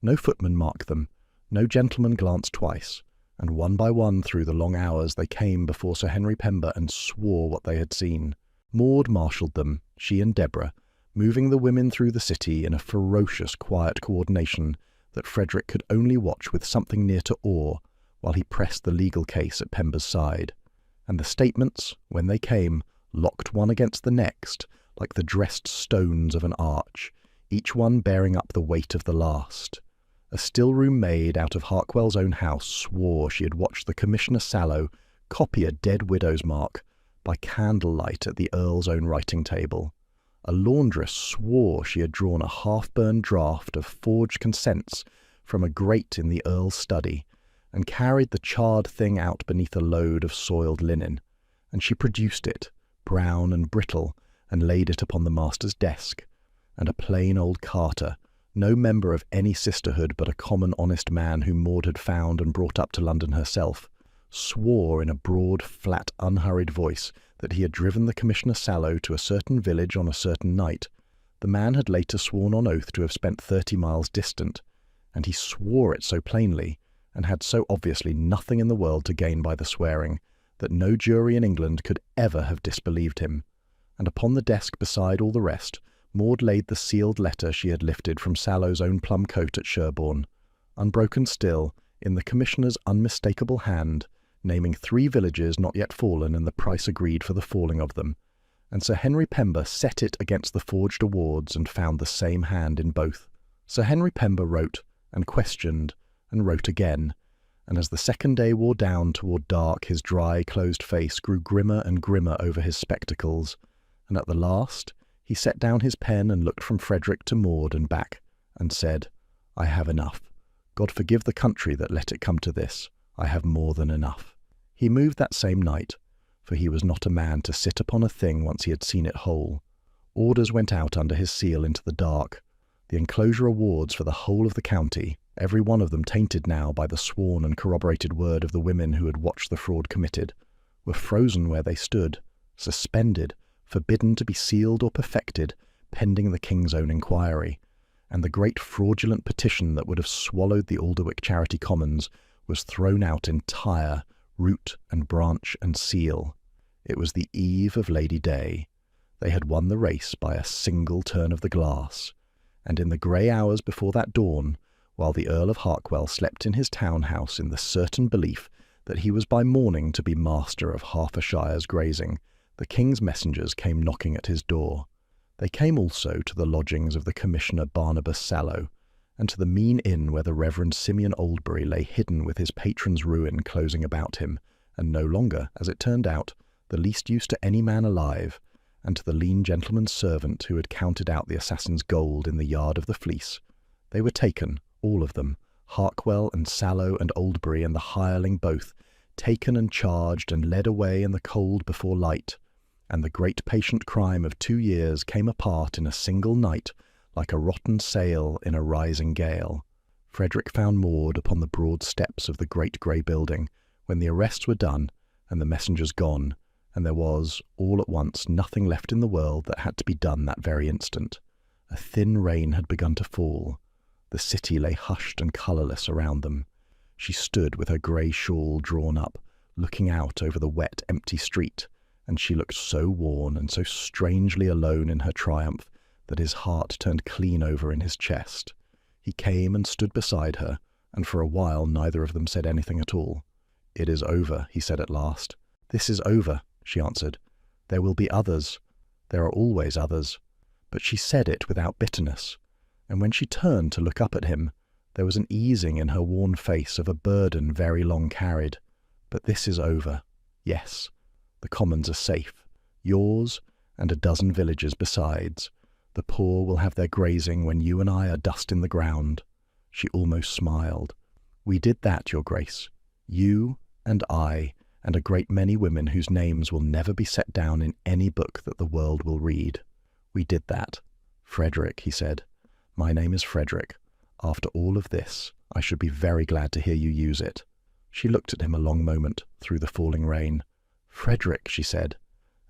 No footman marked them, no gentleman glanced twice, and one by one through the long hours they came before Sir Henry Pember and swore what they had seen. Maud marshalled them, she and Deborah, moving the women through the city in a ferocious, quiet coordination that Frederick could only watch with something near to awe while he pressed the legal case at Pember's side. And the statements, when they came, locked one against the next, like the dressed stones of an arch, each one bearing up the weight of the last. A still-room maid out of Harkwell's own house swore she had watched the Commissioner Sallow copy a dead widow's mark by candlelight at the Earl's own writing-table. A laundress swore she had drawn a half-burned draft of forged consents from a grate in the Earl's study, and carried the charred thing out beneath a load of soiled linen, and she produced it, brown and brittle, and laid it upon the master's desk. And a plain old carter, no member of any sisterhood but a common honest man whom Maud had found and brought up to London herself, swore in a broad, flat, unhurried voice that he had driven the Commissioner Sallow to a certain village on a certain night. The man had later sworn on oath to have spent 30 miles distant, and he swore it so plainly, and had so obviously nothing in the world to gain by the swearing, that no jury in England could ever have disbelieved him. And upon the desk beside all the rest, Maud laid the sealed letter she had lifted from Sallow's own plum coat at Sherborne, unbroken still, in the Commissioner's unmistakable hand, naming 3 villages not yet fallen and the price agreed for the falling of them, and Sir Henry Pember set it against the forged awards and found the same hand in both. Sir Henry Pember wrote, and questioned, and wrote again, and as the second day wore down toward dark his dry, closed face grew grimmer and grimmer over his spectacles, and at the last he set down his pen and looked from Frederick to Maud and back, and said, "I have enough. God forgive the country that let it come to this. I have more than enough." He moved that same night, for he was not a man to sit upon a thing once he had seen it whole. Orders went out under his seal into the dark. The enclosure awards for the whole of the county, every one of them tainted now by the sworn and corroborated word of the women who had watched the fraud committed, were frozen where they stood, suspended, forbidden to be sealed or perfected, pending the King's own inquiry, and the great fraudulent petition that would have swallowed the Alderwick Charity Commons was thrown out entire, root and branch and seal. It was the eve of Lady Day. They had won the race by a single turn of the glass, and in the grey hours before that dawn, while the Earl of Harkwell slept in his town-house in the certain belief that he was by morning to be master of half a shire's grazing, the King's messengers came knocking at his door. They came also to the lodgings of the Commissioner Barnabas Sallow, and to the mean inn where the Reverend Simeon Oldbury lay hidden with his patron's ruin closing about him, and no longer, as it turned out, the least use to any man alive, and to the lean gentleman's servant who had counted out the assassin's gold in the yard of the Fleece. They were taken, all of them, Harkwell and Sallow and Oldbury and the hireling both, taken and charged and led away in the cold before light, and the great patient crime of 2 years came apart in a single night, like a rotten sail in a rising gale. Frederick found Maud upon the broad steps of the great grey building, when the arrests were done and the messengers gone, and there was, all at once, nothing left in the world that had to be done that very instant. A thin rain had begun to fall. The city lay hushed and colourless around them. She stood with her grey shawl drawn up, looking out over the wet, empty street, and she looked so worn and so strangely alone in her triumph that his heart turned clean over in his chest. He came and stood beside her, and for a while neither of them said anything at all. "It is over," he said at last. "This is over," she answered. "There will be others. There are always others. But she said it without bitterness, and when she turned to look up at him, there was an easing in her worn face of a burden very long carried. But this is over. Yes, the commons are safe. Yours, and a dozen villages besides. The poor will have their grazing when you and I are dust in the ground. She almost smiled. We did that, Your Grace. You and I, and a great many women whose names will never be set down in any book that the world will read. We did that. Frederick, he said. My name is Frederick. After all of this, I should be very glad to hear you use it. She looked at him a long moment through the falling rain. Frederick, she said,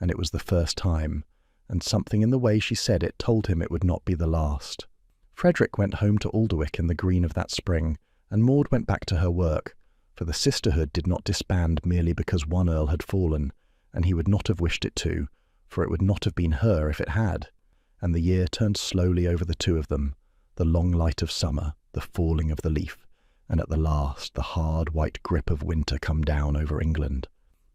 and it was the first time, and something in the way she said it told him it would not be the last. Frederick went home to Alderwick in the green of that spring, and Maud went back to her work, for the sisterhood did not disband merely because one earl had fallen, and he would not have wished it to, for it would not have been her if it had. And the year turned slowly over the two of them, the long light of summer, the falling of the leaf, and at the last the hard white grip of winter come down over England.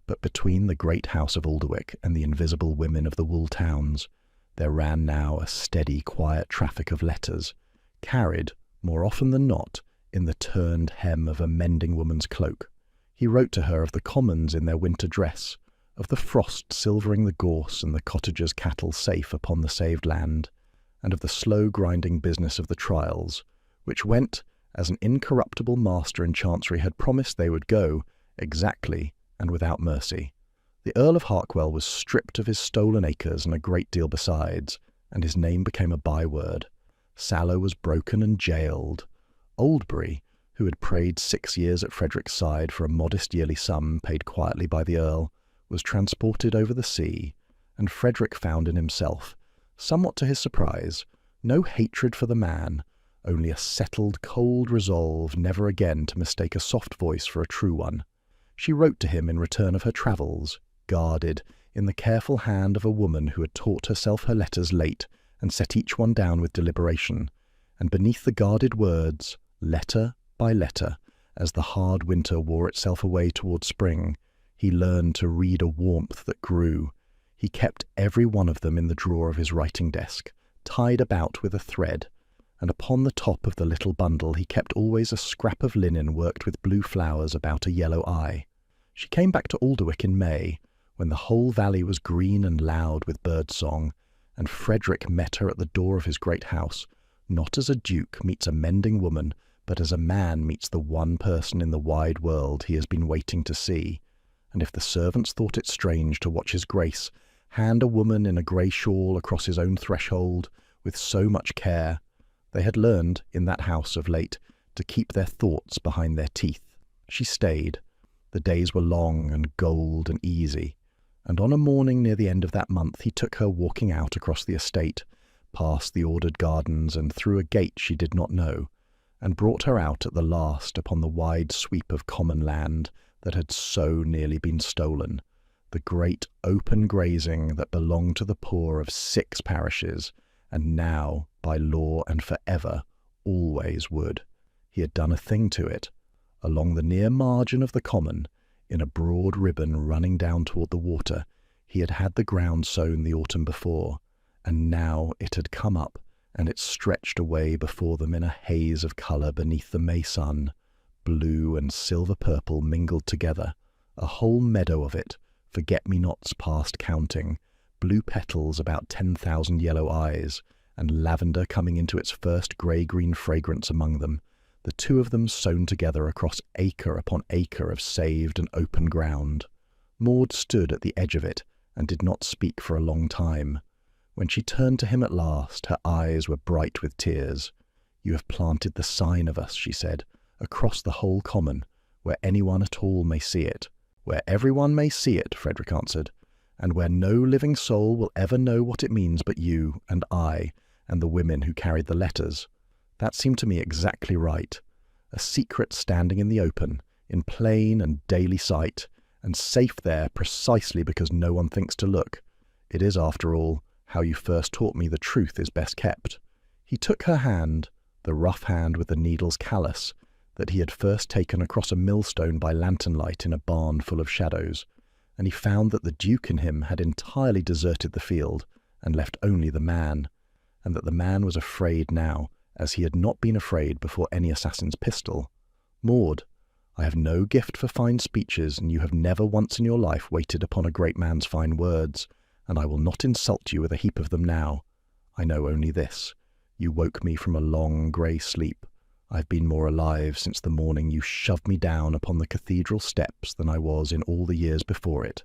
But between the great house of Alderwick and the invisible women of the wool towns, there ran now a steady, quiet traffic of letters, carried, more often than not, in the turned hem of a mending woman's cloak. He wrote to her of the commons in their winter dress, of the frost silvering the gorse and the cottagers' cattle safe upon the saved land, and of the slow grinding business of the trials, which went, as an incorruptible master in Chancery had promised they would go, exactly and without mercy. The Earl of Harkwell was stripped of his stolen acres and a great deal besides, and his name became a byword. Sallow was broken and jailed. Oldbury, who had prayed 6 years at Frederick's side for a modest yearly sum paid quietly by the Earl, was transported over the sea, and Frederick found in himself, somewhat to his surprise, no hatred for the man, only a settled, cold resolve never again to mistake a soft voice for a true one. She wrote to him in return of her travels, guarded, in the careful hand of a woman who had taught herself her letters late and set each one down with deliberation, and beneath the guarded words, letter by letter, as the hard winter wore itself away toward spring, he learned to read a warmth that grew. He kept every one of them in the drawer of his writing desk, tied about with a thread, and upon the top of the little bundle he kept always a scrap of linen worked with blue flowers about a yellow eye. She came back to Alderwick in May, when the whole valley was green and loud with bird-song, and Frederick met her at the door of his great house, not as a duke meets a mending woman, but as a man meets the one person in the wide world he has been waiting to see. And if the servants thought it strange to watch his grace hand a woman in a grey shawl across his own threshold with so much care, they had learned, in that house of late, to keep their thoughts behind their teeth. She stayed. The days were long and gold and easy, and on a morning near the end of that month he took her walking out across the estate, past the ordered gardens and through a gate she did not know, and brought her out at the last upon the wide sweep of common land that had so nearly been stolen, the great open grazing that belonged to the poor of 6 parishes, and now, by law and for ever, always would. He had done a thing to it. Along the near margin of the common, in a broad ribbon running down toward the water, he had had the ground sown the autumn before, and now it had come up, and it stretched away before them in a haze of colour beneath the May sun, blue and silver-purple mingled together, a whole meadow of it, forget-me-nots past counting, blue petals about 10,000 yellow eyes, and lavender coming into its first grey-green fragrance among them, the two of them sown together across acre upon acre of saved and open ground. Maud stood at the edge of it, and did not speak for a long time. When she turned to him at last, her eyes were bright with tears. "You have planted the sign of us," she said, "across the whole common, where anyone at all may see it." "Where everyone may see it," Frederick answered, "and where no living soul will ever know what it means but you and I and the women who carried the letters. That seemed to me exactly right. A secret standing in the open, in plain and daily sight, and safe there precisely because no one thinks to look. It is, after all, how you first taught me the truth is best kept." He took her hand, the rough hand with the needle's callus, that he had first taken across a millstone by lantern-light in a barn full of shadows, and he found that the Duke in him had entirely deserted the field, and left only the man. and that the man was afraid now, as he had not been afraid before any assassin's pistol. "Maud, I have no gift for fine speeches, and you have never once in your life waited upon a great man's fine words, and I will not insult you with a heap of them now. I know only this. You woke me from a long grey sleep. I've been more alive since the morning you shoved me down upon the cathedral steps than I was in all the years before it,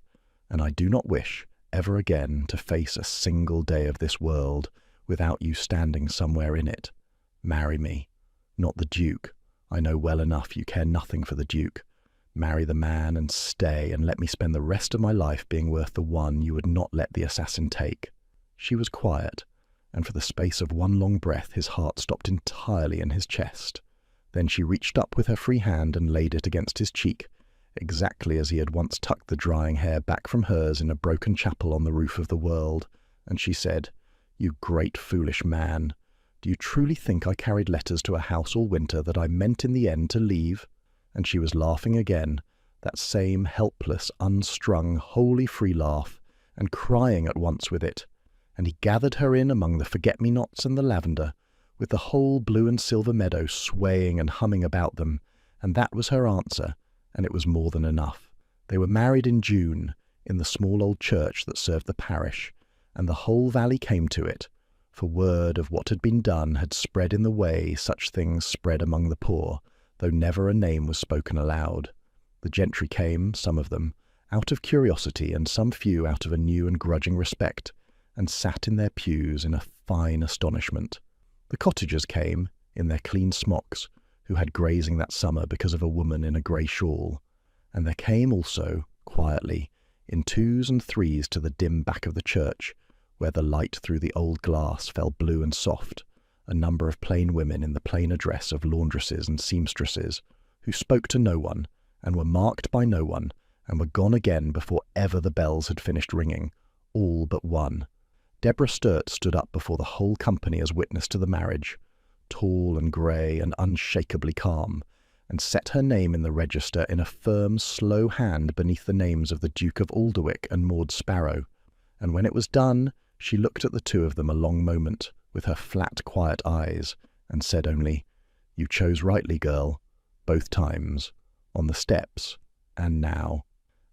and I do not wish, ever again, to face a single day of this world without you standing somewhere in it. Marry me. Not the Duke. I know well enough you care nothing for the Duke. Marry the man and stay, and let me spend the rest of my life being worth the one you would not let the assassin take." She was quiet, and for the space of one long breath his heart stopped entirely in his chest. Then she reached up with her free hand and laid it against his cheek, exactly as he had once tucked the drying hair back from hers in a broken chapel on the roof of the world, and she said, "You great foolish man, do you truly think I carried letters to a house all winter that I meant in the end to leave?" And she was laughing again, that same helpless, unstrung, wholly free laugh, and crying at once with it. And he gathered her in among the forget-me-nots and the lavender, with the whole blue and silver meadow swaying and humming about them, and that was her answer, and it was more than enough. They were married in June, in the small old church that served the parish, and the whole valley came to it, for word of what had been done had spread in the way such things spread among the poor, though never a name was spoken aloud. The gentry came, some of them, out of curiosity, and some few out of a new and grudging respect, and sat in their pews in a fine astonishment. The cottagers came, in their clean smocks, who had grazing that summer because of a woman in a grey shawl, and there came also, quietly, in twos and threes to the dim back of the church, where the light through the old glass fell blue and soft, a number of plain women in the plainer dress of laundresses and seamstresses, who spoke to no one, and were marked by no one, and were gone again before ever the bells had finished ringing, all but one. Deborah Sturt stood up before the whole company as witness to the marriage, tall and grey and unshakably calm, and set her name in the register in a firm, slow hand beneath the names of the Duke of Alderwick and Maud Sparrow, and when it was done, she looked at the two of them a long moment, with her flat, quiet eyes, and said only, "You chose rightly, girl, both times, on the steps, and now."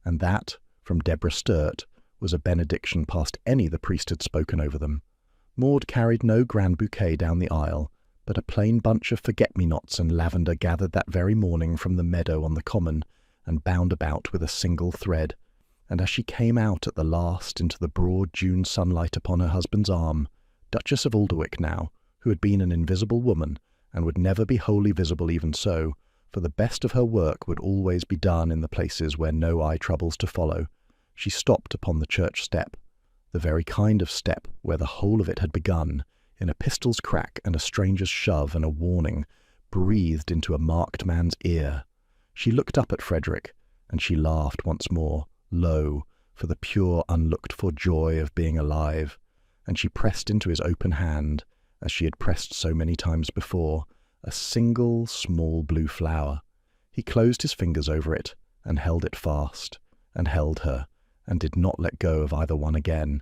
And that, from Deborah Sturt, was a benediction past any the priest had spoken over them. Maud carried no grand bouquet down the aisle, but a plain bunch of forget-me-nots and lavender gathered that very morning from the meadow on the common, and bound about with a single thread. And as she came out at the last into the broad June sunlight upon her husband's arm, Duchess of Alderwick now, who had been an invisible woman, and would never be wholly visible even so, for the best of her work would always be done in the places where no eye troubles to follow, she stopped upon the church step, the very kind of step where the whole of it had begun, in a pistol's crack and a stranger's shove and a warning, breathed into a marked man's ear. She looked up at Frederick, and she laughed once more, low, for the pure unlooked-for joy of being alive, and she pressed into his open hand, as she had pressed so many times before, a single small blue flower. He closed his fingers over it, and held it fast, and held her, and did not let go of either one again,